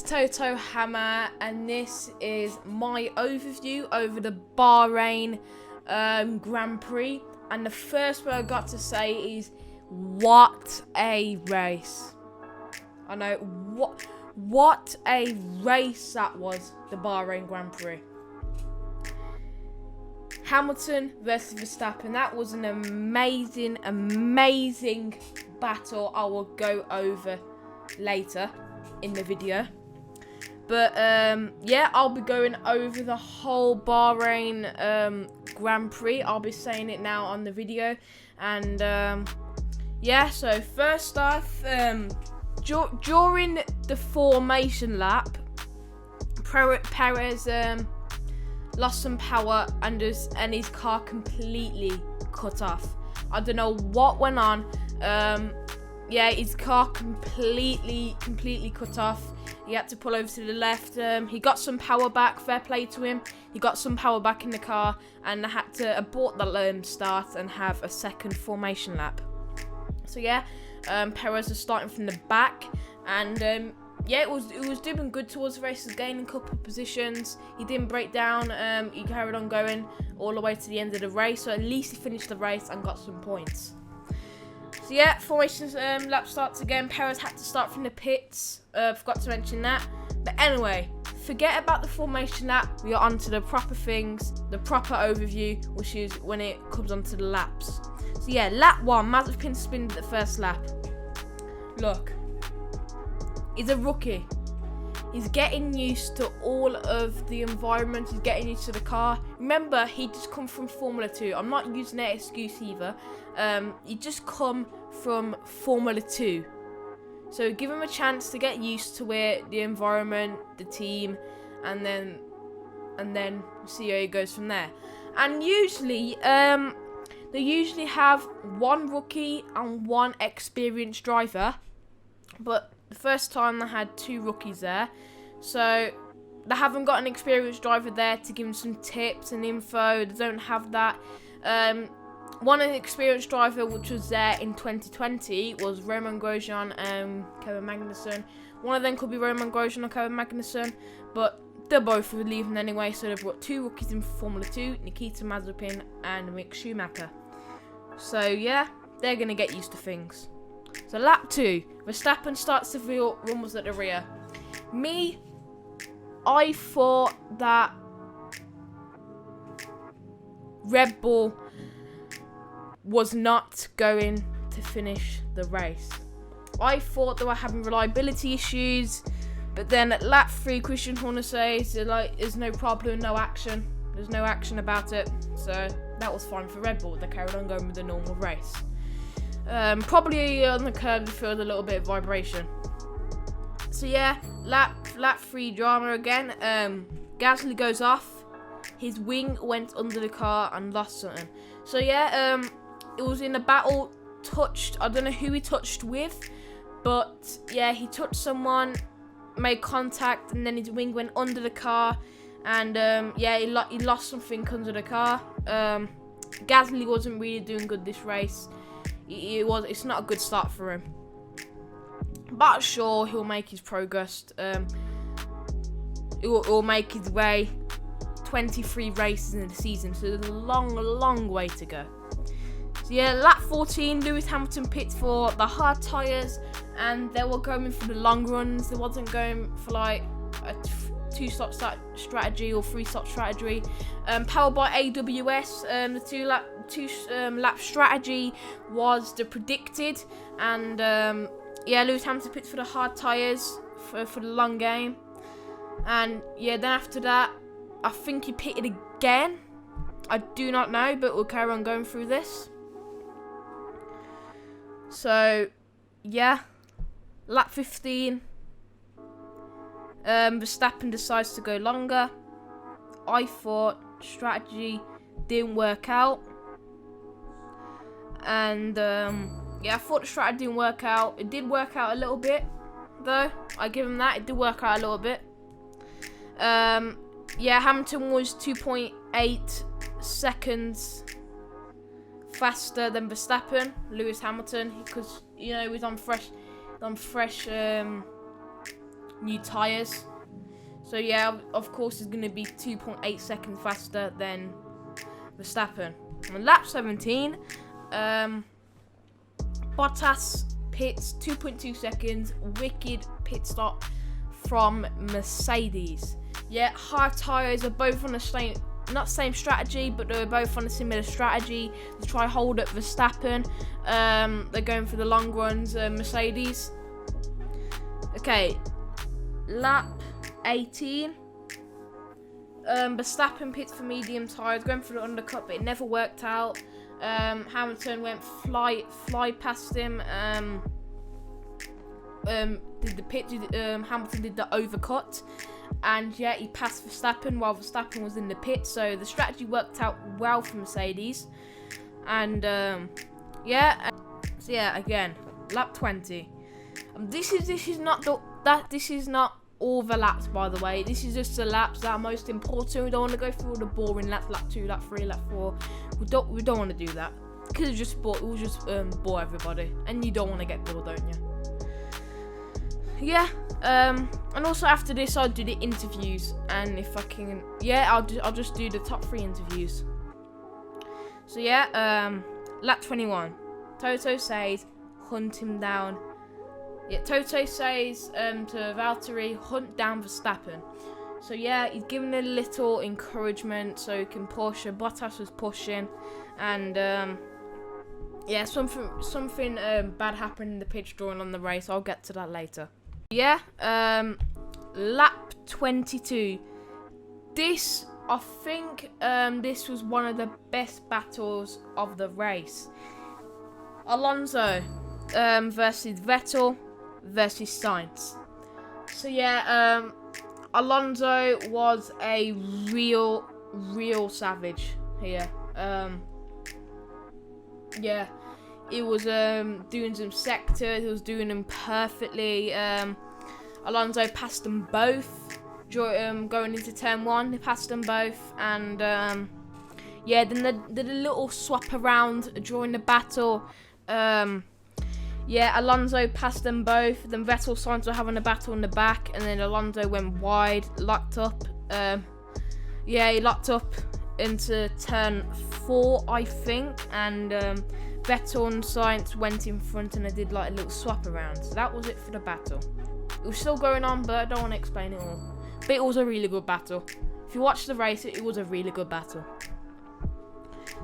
Toto Hammer, and this is my overview over the Bahrain Grand Prix. And the first word I got to say is, what a race. I know, what a race that was, the Bahrain Grand Prix. Hamilton versus Verstappen, that was an amazing battle I will go over later in the video. But yeah, I'll be going over the whole Bahrain Grand Prix. I'll be saying it now on the video. And yeah, so first off, during the formation lap, Perez lost some power and his car completely cut off. I don't know what went on. Yeah, his car completely cut off. He had to pull over to the left. He got some power back. Fair play to him. He got some power back in the car and had to abort the start and have a second formation lap. So yeah, Perez was starting from the back, and yeah, it was doing good towards the race. He was gaining a couple of positions. He didn't break down. He carried on going all the way to the end of the race. So at least he finished the race and got some points. So yeah, formation lap starts again. Perez had to start from the pits. Forgot to mention that. But anyway, forget about the formation lap. We are on to the proper things, the proper overview, which is when it comes on to the laps. So yeah, lap 1, Mazepin spinned the first lap. Look, he's a rookie. He's getting used to all of the environment. He's getting used to the car. Remember, he just come from Formula 2. I'm not using that excuse either. He just come from Formula 2. So give him a chance to get used to it, the environment, the team, and then see how he goes from there. And usually, they usually have one rookie and one experienced driver, but the first time they had 2 rookies there, so they haven't got an experienced driver there to give them some tips and info. They don't have that. One experienced driver which was there in 2020 was Roman Grosjean and Kevin Magnussen. One of them could be Roman Grosjean or Kevin Magnussen, but they're both leaving anyway, so they brought 2 rookies in Formula 2, Nikita Mazepin and Mick Schumacher. So yeah, they're going to get used to things. So lap 2, Verstappen starts to feel rumbles at the rear. I thought that Red Bull was not going to finish the race. I thought they were having reliability issues, but then at lap 3, Christian Horner says there's no problem, no action. There's no action about it. So that was fine for Red Bull. They carried on going with the normal race. Probably on the curb, they feel a little bit of vibration. So yeah, lap 3 drama again. Gasly goes off. His wing went under the car and lost something. So yeah, it was in a battle. I don't know who he touched with, but yeah, he touched someone, made contact, and then his wing went under the car, and yeah, he lost something under the car. Gasly wasn't really doing good this race. It's not a good start for him, but sure, he'll make his progress. He'll make his way. 23 races in the season, so there's a long way to go. So yeah, lap 14, Lewis Hamilton pits for the hard tyres, and they were going for the long runs. They wasn't going for like a 2-stop strategy or 3-stop strategy. Powered by AWS, the 2-lap strategy was the predicted, and yeah, Lewis Hamilton pits for the hard tyres for the long game. And yeah, then after that, I think he pitted again. I do not know, but we'll carry on going through this. So yeah, lap 15, Verstappen decides to go longer. I thought strategy didn't work out, and yeah, I thought the strategy didn't work out. It did work out a little bit, though. I give him that. It did work out a little bit. Yeah, Hamilton was 2.8 seconds faster than Verstappen, Lewis Hamilton, because he was on fresh new tyres. So yeah, of course, it's going to be 2.8 seconds faster than Verstappen. On lap 17, Bottas pits 2.2 seconds. Wicked pit stop from Mercedes. Yeah, hard tyres are both on the same, not same strategy, but they're both on a similar strategy to try hold up Verstappen. They're going for the long runs, Mercedes. Okay, lap 18. Verstappen pits for medium tyres, going for the undercut, but it never worked out. Hamilton went fly past him. Did the pit? Hamilton did the overcut, and yeah, he passed Verstappen while Verstappen was in the pit. So the strategy worked out well for Mercedes, and yeah. So yeah, again, lap 20. This is not all the laps, by the way. This is just the laps that are most important. We don't want to go through all the boring laps, lap 2, lap 3, lap 4. We don't want to do that, because it will just bore everybody, and you don't want to get bored, don't you? Yeah. And also after this, I'll do the interviews, and if I can, yeah, I'll just do the top 3 interviews. So yeah, lap 21. Toto says hunt him down. Yeah, Toto says to Valtteri, hunt down Verstappen. So yeah, he's giving a little encouragement so he can push. Bottas was pushing, and yeah, something bad happened in the pitch drawing on the race. I'll get to that later. Yeah, lap 22. This, I think, this was one of the best battles of the race. Alonso versus Vettel versus Sainz. So yeah, Alonso was a real savage here. Yeah, he was doing some sectors. He was doing them perfectly. Alonso passed them both. Going into turn 1, he passed them both, and yeah, then they did a little swap around during the battle. Yeah, Alonso passed them both. Then Vettel, Sainz were having a battle in the back, and then Alonso went wide, locked up. Yeah, he locked up into turn 4, I think, and Vettel and Sainz went in front, and they did like a little swap around. So that was it for the battle. It was still going on, but I don't want to explain it all. But it was a really good battle. If you watch the race, it was a really good battle.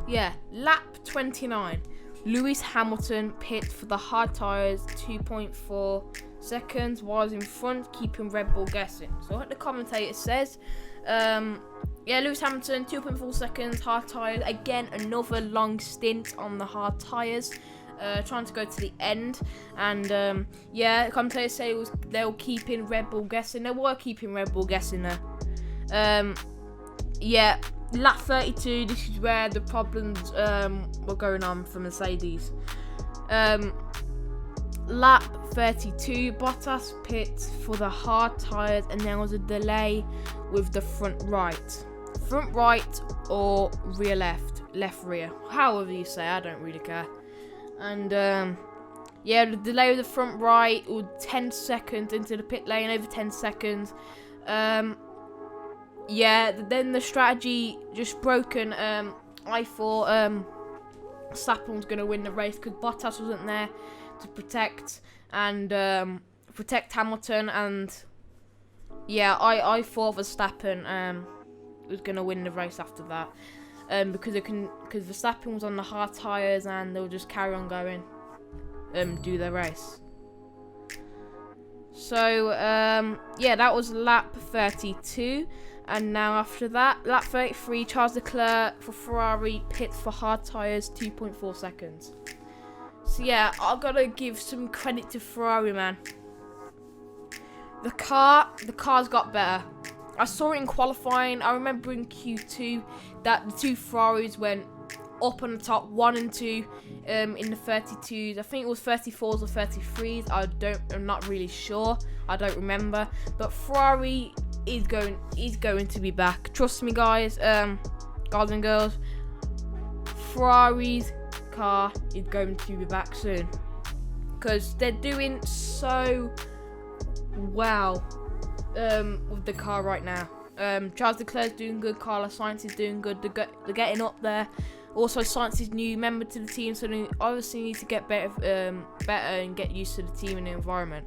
Yeah, lap 29. Lewis Hamilton pit for the hard tyres, 2.4 seconds, was in front, keeping Red Bull guessing. So what the commentator says, yeah, Lewis Hamilton, 2.4 seconds, hard tyres. Again, another long stint on the hard tyres, trying to go to the end. And yeah, the commentators say they were keeping Red Bull guessing. They were keeping Red Bull guessing there. Yeah. Lap 32, this is where the problems were going on for Mercedes. Lap 32, Bottas pits for the hard tyres, and there was a delay with the front right. Front right or rear left, left rear, however you say, I don't really care. And yeah, the delay with the front right, or 10 seconds into the pit lane, over 10 seconds. Yeah, then the strategy just broken. I thought Verstappen was going to win the race because Bottas wasn't there to protect Hamilton, and yeah, I thought Verstappen was going to win the race after that, because Verstappen was on the hard tyres and they'll just carry on going, do their race. So yeah, that was lap 32. And now after that, lap 33, Charles Leclerc for Ferrari pits for hard tyres, 2.4 seconds. So yeah, I've got to give some credit to Ferrari, man. The car's got better. I saw it in qualifying. I remember in Q2 that the two Ferraris went up on the top, 1 and 2 in the 32s. I think it was 34s or 33s. I'm not really sure. I don't remember. But Ferrari is going to be back. Trust me, guys, guys and girls. Ferrari's car is going to be back soon because they're doing so well with the car right now. Charles Leclerc's doing good. Carlos Sainz is doing good. They're getting up there. Also, Sainz is new member to the team, so they obviously need to get better and get used to the team and the environment.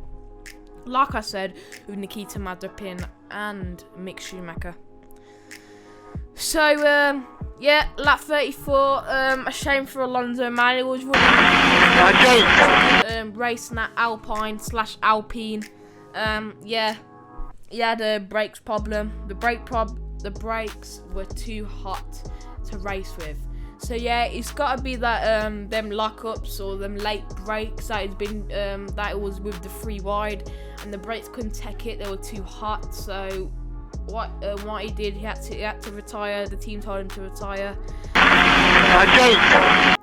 Like I said, with Nikita Mazepin and Mick Schumacher. So, yeah, lap 34. A shame for Alonso, man. It was really racing that Alpine/Alpine. Yeah, he had a brakes problem. The brakes were too hot to race with. So yeah, it's got to be that them lockups or them late brakes that it's been that it was with the free wide, and the brakes couldn't take it. They were too hot. So what he did, he had to retire. The team told him to retire.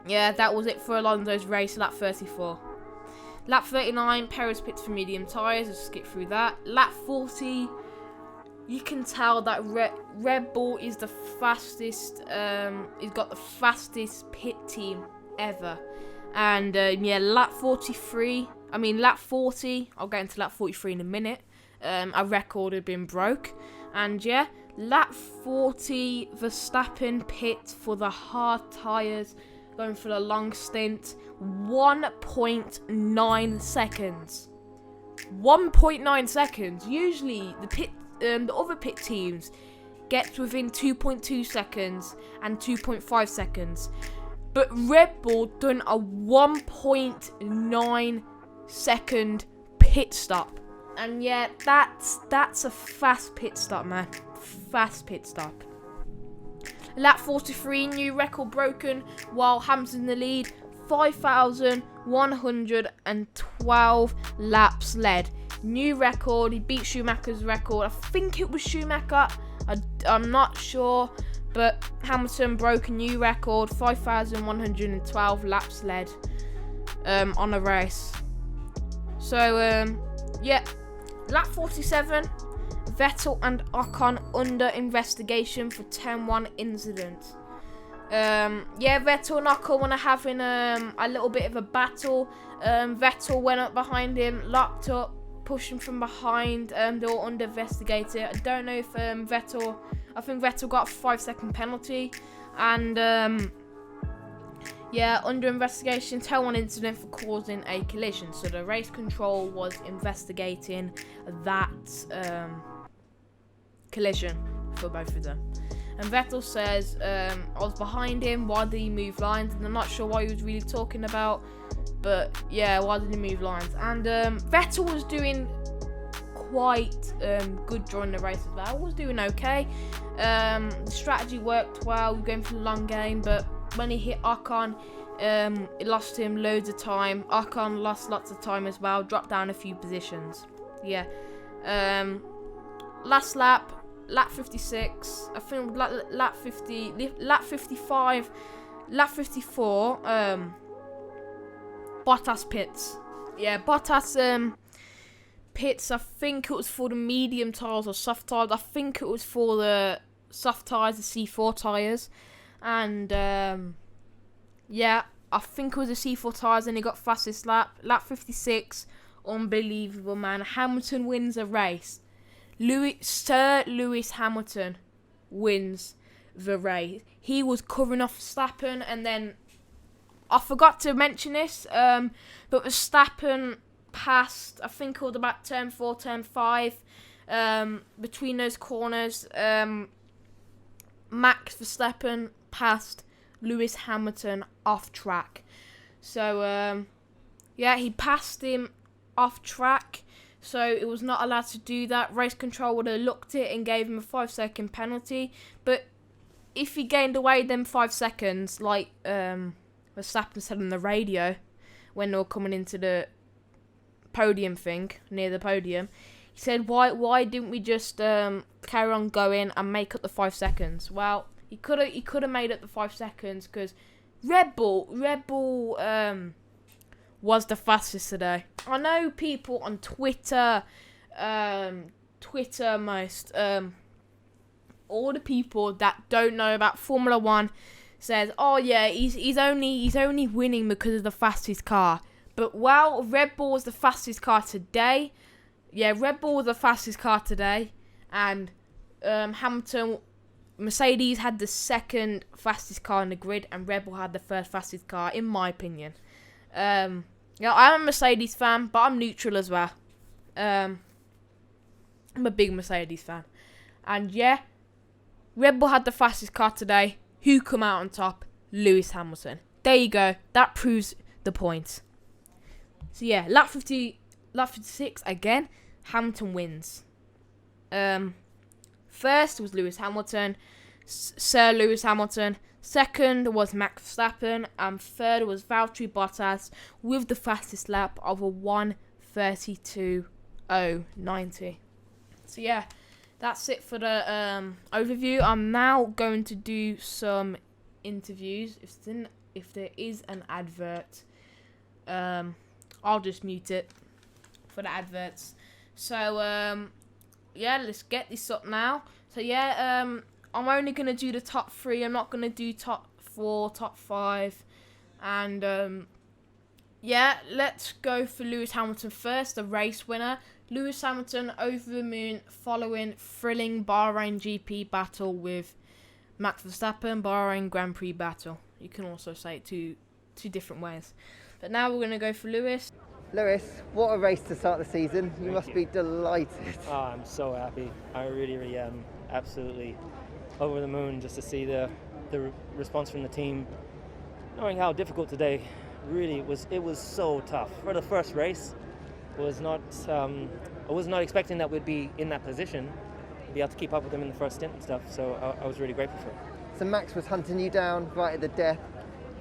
Yeah, that was it for Alonso's race. Lap 34. Lap 39, Perez pits for medium tyres. Let's skip through that. Lap 40, you can tell that Red Bull is the fastest. He's got the fastest pit team ever. And yeah, lap 40. I'll get into lap 43 in a minute. A record had been broke. And yeah, lap 40, Verstappen pits for the hard tyres, going for the long stint. 1.9 seconds. 1.9 seconds. Usually the other pit teams get within 2.2 seconds and 2.5 seconds, but Red Bull done a 1.9 second pit stop. And yeah, that's a fast pit stop, man. Fast pit stop. Lap 43, new record broken while Hamilton in the lead. 5,112 laps led. New record. He beat Schumacher's record. I think it was Schumacher. I'm not sure. But Hamilton broke a new record. 5,112 laps led on a race. So, yeah. Lap 47. Vettel and Ocon under investigation for 10-1 incident. Yeah, Vettel and Ocon were having a little bit of a battle. Vettel went up behind him, locked up, pushed him from behind. They were under investigated. I don't know if I think Vettel got a 5-second penalty. And yeah, under investigation, 10-1 incident for causing a collision. So the race control was investigating that collision for both of them. And Vettel says, I was behind him, why did he move lines? And I'm not sure what he was really talking about, but yeah, why did he move lines? And Vettel was doing quite good during the race as well. Was doing okay. The strategy worked well, going for the long game, but when he hit Ocon, it lost him loads of time. Ocon lost lots of time as well, dropped down a few positions. Yeah. Last lap. Lap 56, I think lap 50, lap 55, lap 54, Bottas pits. Yeah, Bottas pits, I think it was for the medium tyres or soft tyres. I think it was for the soft tyres, the C4 tyres. And, yeah, I think it was the C4 tyres and he got fastest lap. Lap 56, unbelievable, man. Hamilton wins a race. Sir Lewis Hamilton wins the race. He was covering off Verstappen, and then I forgot to mention this, but Verstappen passed, I think it was about turn 4, turn 5, between those corners. Max Verstappen passed Lewis Hamilton off track. So, yeah, he passed him off track. So it was not allowed to do that. Race control would have looked it and gave him a 5-second penalty. But if he gained away them 5 seconds, like Verstappen said on the radio when they were coming into the podium thing, near the podium, he said, why didn't we just carry on going and make up the 5 seconds? Well, he could have made up the 5 seconds because Red Bull was the fastest today. I know people on Twitter, most, all the people that don't know about Formula 1 says, oh yeah, he's only winning because of the fastest car. But while Red Bull was the fastest car today, yeah, Red Bull was the fastest car today, and Mercedes had the second fastest car in the grid, and Red Bull had the third fastest car, in my opinion. I'm a Mercedes fan, but I'm neutral as well. I'm a big Mercedes fan. And yeah, Red Bull had the fastest car today. Who come out on top? Lewis Hamilton. There you go. That proves the point. So yeah, lap 56 again. Hamilton wins. First was Lewis Hamilton, Sir Lewis Hamilton. Second was Max Verstappen, and third was Valtteri Bottas with the fastest lap of a 1:32.090. So yeah, that's it for the overview. I'm now going to do some interviews. If there is an advert, I'll just mute it for the adverts. So yeah, let's get this up now. So yeah, I'm only gonna do the top 3. I'm not gonna do top 4, top 5, and yeah, let's go for Lewis Hamilton first, the race winner. Lewis Hamilton over the moon following thrilling Bahrain GP battle with Max Verstappen, Bahrain Grand Prix battle. You can also say it two different ways. But now we're gonna go for Lewis. Lewis, what a race to start the season. You must be delighted. Oh, I'm so happy. I really am. Absolutely over the moon just to see the response from the team. Knowing how difficult today really was. It was so tough. For the first race, I was not expecting that we'd be in that position, be able to keep up with them in the first stint and stuff. So I was really grateful for it. So Max was hunting you down right at the death,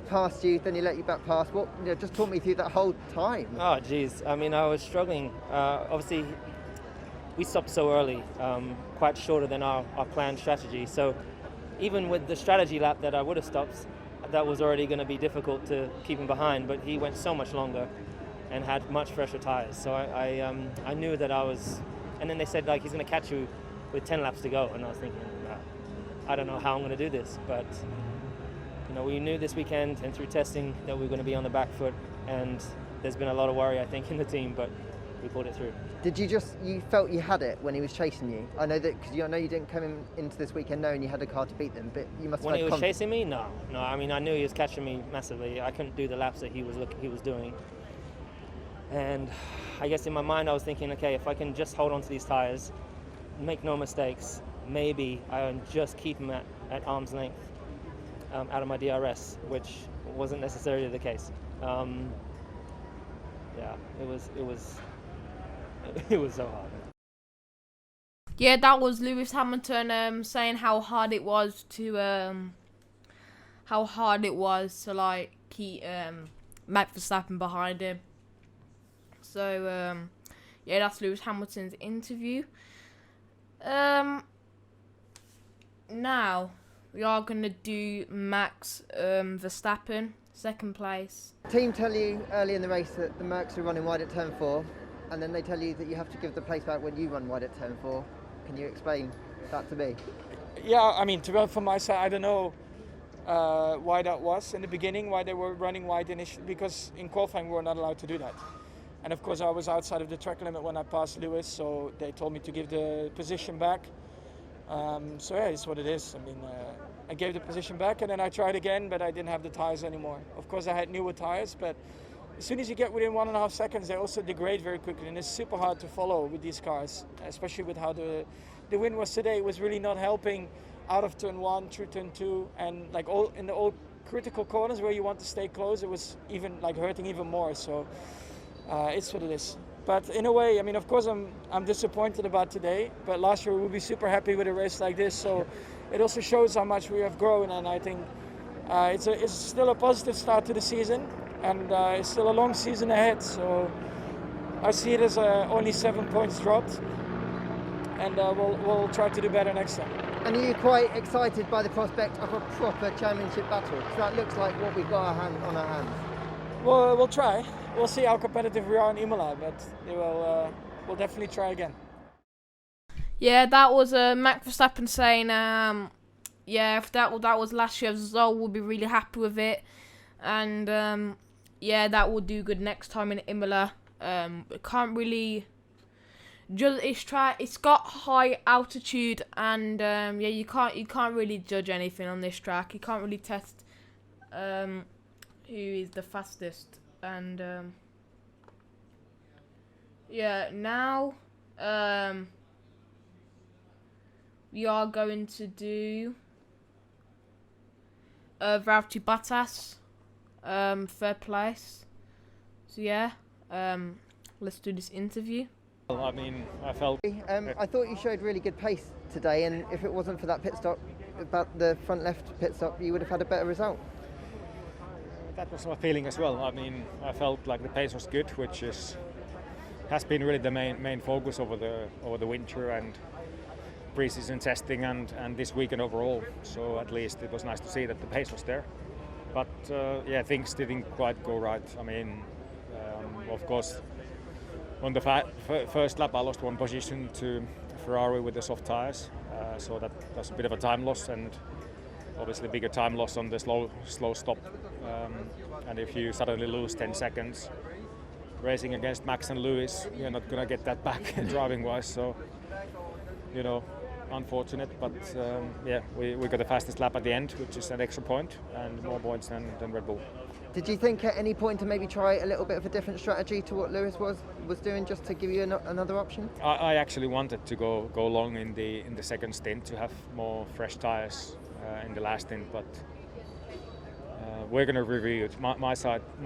past you, then he let you back past. Just talk me through that whole time. Oh, geez. I mean, I was struggling. Obviously, we stopped so early, quite shorter than our planned strategy. So even with the strategy lap that I would have stopped, that was already going to be difficult to keep him behind. But he went so much longer and had much fresher tyres. So I knew that I was... And then they said, like, he's going to catch you with 10 laps to go. And I was thinking, I don't know how I'm going to do this. But, you know, we knew this weekend and through testing that we were going to be on the back foot. And there's been a lot of worry, I think, in the team, but we pulled it through. You felt you had it when he was chasing you? I know that because I know you didn't come into this weekend knowing you had a car to beat them, but you must have when he was chasing me, no. I mean, I knew he was catching me massively. I couldn't do the laps that he was doing, and I guess in my mind I was thinking, okay, if I can just hold on to these tires, make no mistakes, maybe I can just keep him at arm's length out of my DRS, which wasn't necessarily the case. Yeah, it was so hard. Yeah, that was Lewis Hamilton saying how hard it was to like keep Max Verstappen behind him. So yeah, that's Lewis Hamilton's interview. Now we are gonna do Max Verstappen, second place. Team tell you early in the race that the Mercs are running wide at turn 4, and then they tell you that you have to give the place back when you run wide at turn 4. Can you explain that to me? Yeah, I mean, to be honest, from my side, I don't know why that was in the beginning, why they were running wide initially, because in qualifying we were not allowed to do that. And of course I was outside of the track limit when I passed Lewis, so they told me to give the position back. So yeah, it's what it is. I mean, I gave the position back and then I tried again, but I didn't have the tires anymore. Of course I had newer tires, but as soon as you get within 1.5 seconds, they also degrade very quickly, and it's super hard to follow with these cars, especially with how the wind was today. It was really not helping out of turn 1 through turn 2, and like in the old critical corners where you want to stay close, it was even like hurting even more. So it's what it is. But in a way, I mean, of course I'm disappointed about today, but last year we would be super happy with a race like this. So it also shows how much we have grown, and I think it's still a positive start to the season, and it's still a long season ahead. So I see it as only 7 points dropped, and we'll try to do better next time. And are you quite excited by the prospect of a proper championship battle? Because that looks like what we've got on our hands. Well, we'll try. We'll see how competitive we are in Imola, but we'll definitely try again. Yeah, that was Max Verstappen saying, yeah, if that was last year's result, we'll be really happy with it. And yeah, that will do good next time in Imola. Can't really Just it's got high altitude, and yeah, you can't really judge anything on this track. You can't really test who is the fastest, and yeah, now we are going to do Valtteri Bottas, third place. So yeah, let's do this interview. Well, I mean, I felt I thought you showed really good pace today, and if it wasn't for that pit stop, about the front left pit stop, you would have had a better result. that was my feeling as well. I mean, I felt like the pace was good, which has been really the main focus over the winter and pre-season testing and this weekend overall. So at least it was nice to see that the pace was there. But yeah, things didn't quite go right. I mean, of course, on the first lap I lost one position to Ferrari with the soft tyres, so that was a bit of a time loss, and obviously bigger time loss on the slow stop. And if you suddenly lose 10 seconds racing against Max and Lewis, you're not gonna get that back driving wise. So, you know, unfortunate, but yeah, we got the fastest lap at the end, which is an extra point and more points than Red Bull. Did you think at any point to maybe try a little bit of a different strategy to what Lewis was doing, just to give you another option? I actually wanted to go long in the second stint to have more fresh tyres in the last stint, but we're going to review it. My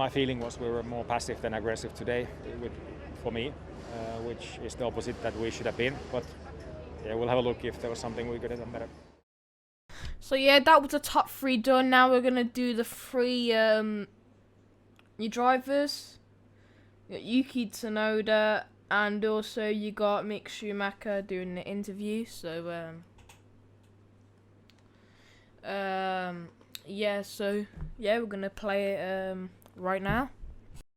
feeling was we were more passive than aggressive today, for me, which is the opposite that we should have been. But yeah, we'll have a look if there was something we could have done better. So yeah, that was the top three done. Now we're gonna do the three new drivers. You got Yuki Tsunoda, and also you got Mick Schumacher doing the interview. So yeah, we're gonna play it right now.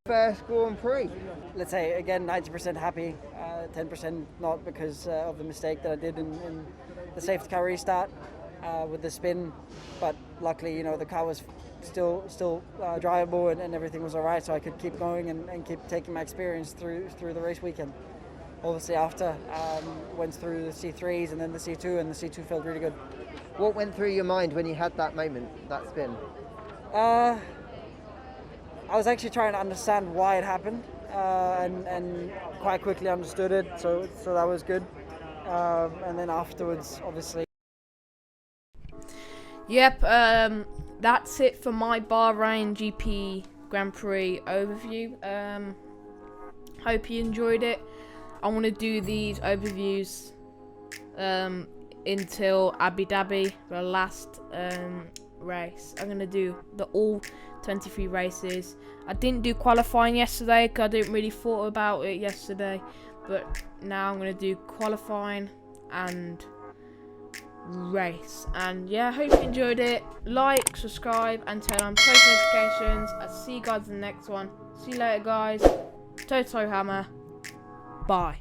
First Grand Prix. Let's say again 90% happy, 10% not because of the mistake that I did in the safety car restart with the spin, but luckily, you know, the car was still drivable and everything was alright, so I could keep going and keep taking my experience through the race weekend. Obviously after went through the C3s and then the C2, and the C2 felt really good. What went through your mind when you had that moment, that spin? I was actually trying to understand why it happened, and quite quickly understood it, so that was good. And then afterwards, obviously. Yep, that's it for my Bahrain GP Grand Prix overview. Hope you enjoyed it. I want to do these overviews until Abu Dhabi, the last race. I'm going to do all 23 races. I didn't do qualifying yesterday because I didn't really thought about it yesterday, but now I'm going to do qualifying and race. And yeah, hope you enjoyed it. Like, subscribe, and turn on post notifications. I'll see you guys in the next one. See you later, guys. Toto Hammer. Bye.